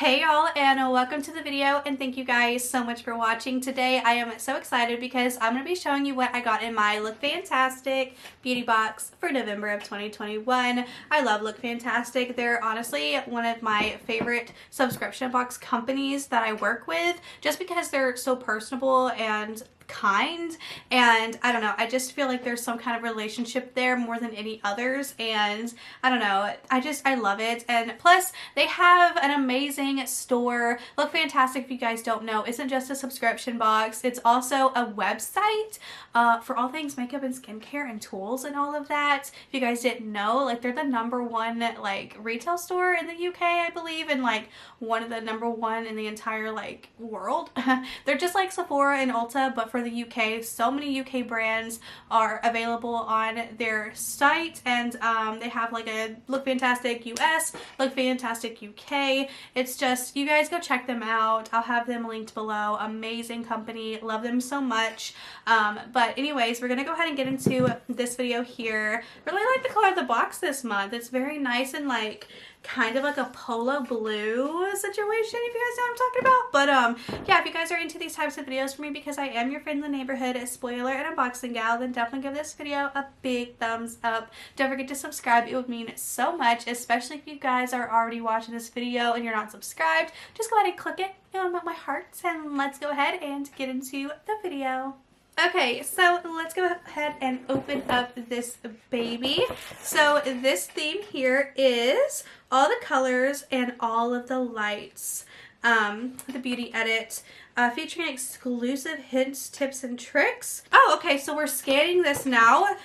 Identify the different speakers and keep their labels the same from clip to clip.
Speaker 1: Hey y'all, and welcome to the video, and thank you guys so much for watching. Today I am so excited because I'm going to be showing you what I got in my Lookfantastic beauty box for November of 2021. I love Lookfantastic. They're honestly one of my favorite subscription box companies that I work with just because they're so personable and kind, and I don't know, I just feel like there's some kind of relationship there more than any others, and I don't know, I love it. And plus they have an amazing store. Lookfantastic, if you guys don't know, isn't just a subscription box, it's also a website for all things makeup and skincare and tools and all of that. If you guys didn't know, like, they're the #1 like retail store in the UK, I believe, and like one of the #1 in the entire like world. They're just like Sephora and Ulta, but for the UK. So many UK brands are available on their site, and they have like a Lookfantastic US, Lookfantastic UK. It's just, you guys go check them out. I'll have them linked below. Amazing company, love them so much. But anyways, we're gonna go ahead and get into this video here. Really like the color of the box this month. It's very nice and like kind of like a polo blue situation, if you guys know what I'm talking about. But yeah, if you guys are into these types of videos for me, because I am your friend in the neighborhood, a spoiler and unboxing gal, then definitely give this video a big thumbs up. Don't forget to subscribe. It would mean so much, especially if you guys are already watching this video and you're not subscribed. Just go ahead and click it. It will melt my heart, and let's go ahead and get into the video. Okay, so let's go ahead and open up this baby. So this theme here is all the colors and all of the lights. The beauty edit featuring exclusive hints, tips, and tricks. Oh, okay, so we're scanning this now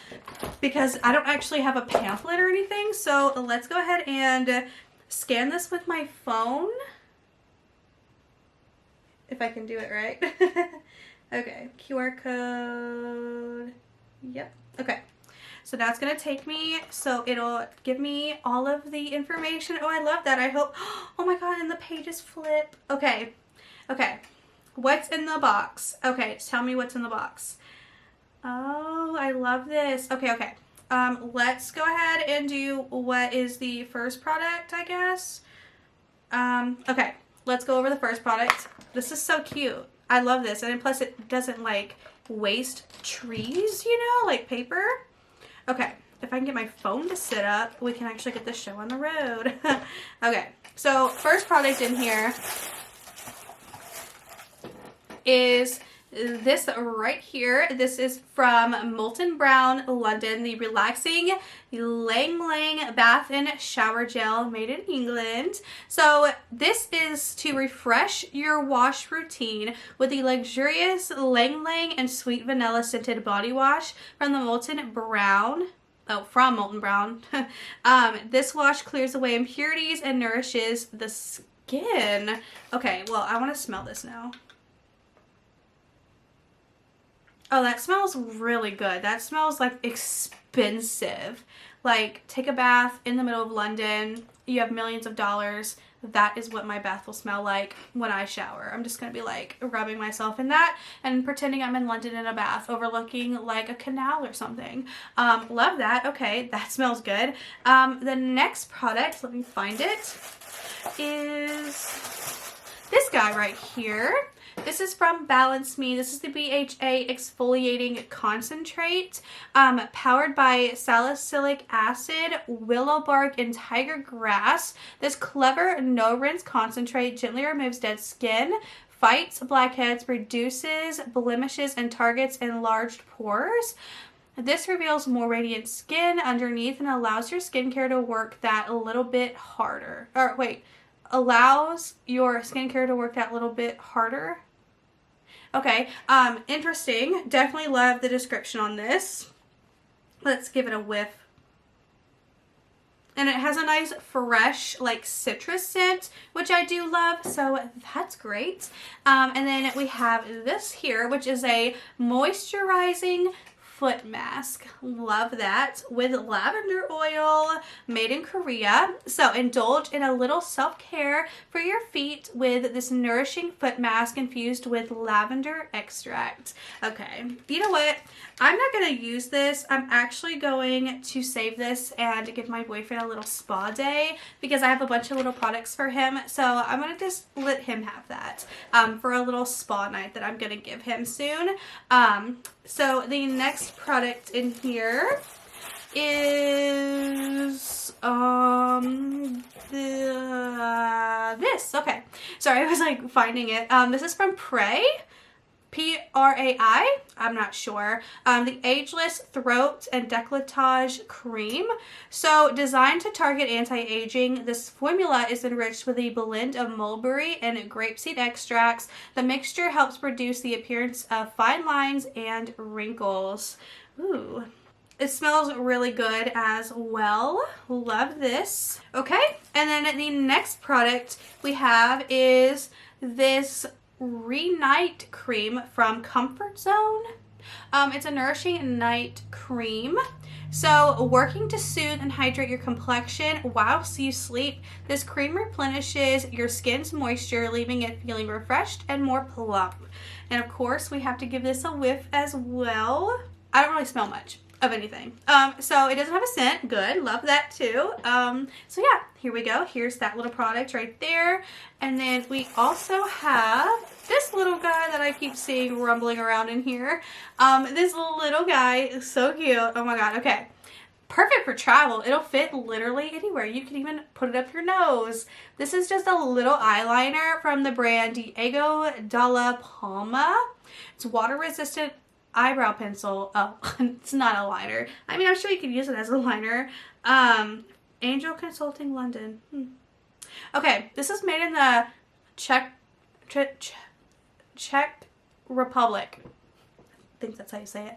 Speaker 1: because I don't actually have a pamphlet or anything. So let's go ahead and scan this with my phone. If I can do it right. Okay, QR code. Yep. Okay. So now it's going to take me, so it'll give me all of the information. Oh, I love that. I hope, oh my god, and the pages flip. Okay. Okay. What's in the box? Okay, tell me what's in the box. Oh, I love this. Okay, okay. Let's go ahead and do what is the first product, I guess. Okay, let's go over the first product. This is so cute. I love this, and plus it doesn't like waste trees, you know, like paper. Okay, if I can get my phone to sit up, we can actually get this show on the road. Okay, so first product in here is this right here. This is from Molten Brown, London, the relaxing Lang Lang bath and shower gel made in England. So this is to refresh your wash routine with the luxurious Lang Lang and sweet vanilla scented body wash from the Molten Brown. Oh, from Molten Brown. This wash clears away impurities and nourishes the skin. Okay, well, I want to smell this now. Oh, that smells really good. That smells like expensive. Like, take a bath in the middle of London. You have millions of dollars. That is what my bath will smell like when I shower. I'm just going to be like rubbing myself in that and pretending I'm in London in a bath overlooking like a canal or something. Love that. Okay, that smells good. The next product, let me find it, is this guy right here. This is from Balance Me. This is the BHA Exfoliating Concentrate, powered by salicylic acid, willow bark, and tiger grass. This clever no-rinse concentrate gently removes dead skin, fights blackheads, reduces blemishes, and targets enlarged pores. This reveals more radiant skin underneath and allows your skincare to work that little bit harder. Or wait, allows your skincare to work that little bit harder. Okay, interesting. Definitely love the description on this. Let's give it a whiff. And it has a nice fresh like citrus scent, which I do love, so that's great. And then we have this here, which is a moisturizing foot mask. Love that. With lavender oil, made in Korea. So indulge in a little self-care for your feet with this nourishing foot mask infused with lavender extract. Okay, you know what? I'm not going to use this. I'm actually going to save this and give my boyfriend a little spa day because I have a bunch of little products for him. So I'm going to just let him have that for a little spa night that I'm going to give him soon. So the next product in here is this. Okay, sorry, I was like finding it. This is from Pray. P-R-A-I, I'm not sure. The Ageless Throat and Décolletage Cream. So designed to target anti-aging, this formula is enriched with a blend of mulberry and grapeseed extracts. The mixture helps reduce the appearance of fine lines and wrinkles. Ooh. It smells really good as well. Love this. Okay, and then the next product we have is this Re-Night Cream from Comfort Zone. It's a nourishing night cream. So working to soothe and hydrate your complexion whilst you sleep, this cream replenishes your skin's moisture, leaving it feeling refreshed and more plump. And of course, we have to give this a whiff as well. I don't really smell much of anything. So it doesn't have a scent. Good. Love that too. So yeah, here we go. Here's that little product right there. And then we also have this little guy that I keep seeing rumbling around in here. This little guy is so cute. Oh my God. Okay. Perfect for travel. It'll fit literally anywhere. You can even put it up your nose. This is just a little eyeliner from the brand Diego Dalla Palma. It's water resistant eyebrow pencil. Oh, it's not a liner. I mean, I'm sure you could use it as a liner. Angel Consulting London. Okay, this is made in the Czech Republic. I think that's how you say it.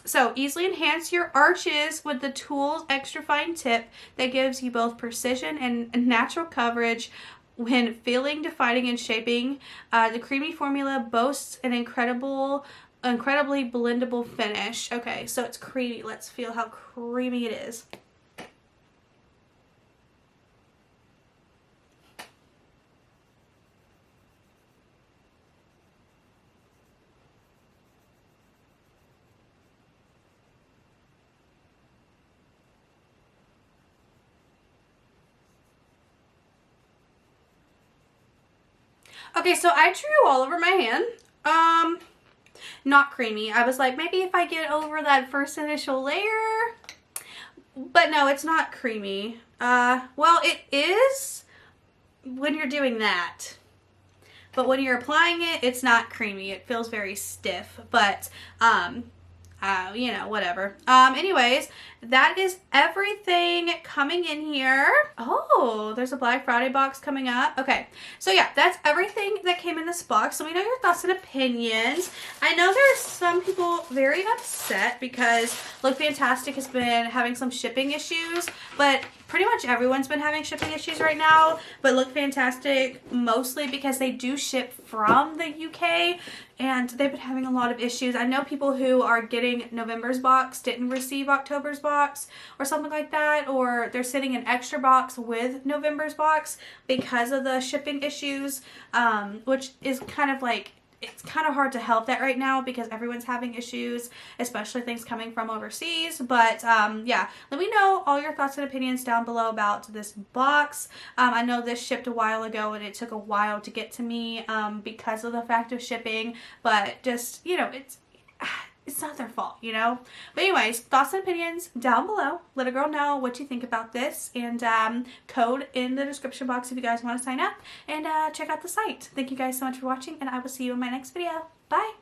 Speaker 1: So easily enhance your arches with the Tools Extra Fine Tip that gives you both precision and natural coverage when filling, defining, and shaping. The creamy formula boasts an incredibly blendable finish. Okay, so it's creamy. Let's feel how creamy it is. Okay, so I drew all over my hand. Not creamy. I was like, maybe if I get over that first initial layer. But no, it's not creamy. Well, it is when you're doing that. But when you're applying it, it's not creamy. It feels very stiff. But, you know, whatever. Anyways, that is everything coming in here. Oh, there's a Black Friday box coming up. Okay, so yeah, that's everything that came in this box. So we know your thoughts and opinions. I know there's some people very upset because Lookfantastic has been having some shipping issues, but pretty much everyone's been having shipping issues right now, but Lookfantastic mostly because they do ship from the UK and they've been having a lot of issues. I know people who are getting November's box didn't receive October's box or something like that, or they're sending an extra box with November's box because of the shipping issues, which is kind of like, it's kind of hard to help that right now because everyone's having issues, especially things coming from overseas. But yeah, let me know all your thoughts and opinions down below about this box. I know this shipped a while ago and it took a while to get to me because of the fact of shipping, but just, you know, it's not their fault, you know? But anyways, thoughts and opinions down below. Let a girl know what you think about this, and code in the description box if you guys want to sign up and check out the site. Thank you guys so much for watching, and I will see you in my next video. Bye!